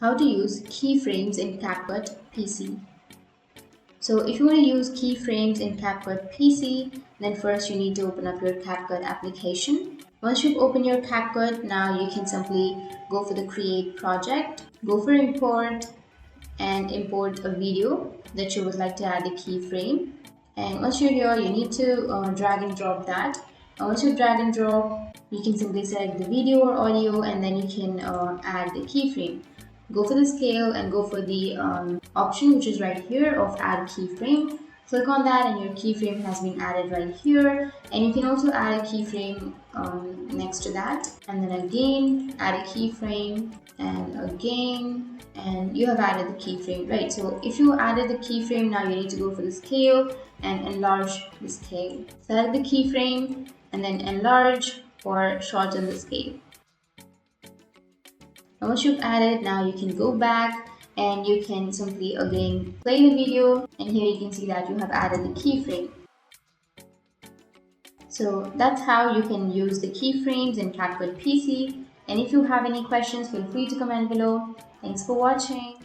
How to use keyframes in CapCut PC. So if you want to use keyframes in CapCut PC, then first you need to open up your CapCut application. Once you've opened your CapCut, now you can simply go for the create project, go for import, and import a video that you would like to add a keyframe. And once you're here, you need to drag and drop that. Once you drag and drop, you can simply select the video or audio, and then you can add the keyframe. Go for the scale and go for the option which is right here of add keyframe. Click on that and your keyframe has been added right here, and you can also add a keyframe next to that, and then again add a keyframe, and again, and you have added the keyframe, right? So if you added the keyframe, now you need to go for the scale and enlarge the scale. Select the keyframe and then enlarge or shorten the scale. And once you've added, now you can go back and you can simply again play the video, and here you can see that you have added the keyframe. So that's how you can use the keyframes in CapCut PC. And if you have any questions, feel free to comment below. Thanks for watching.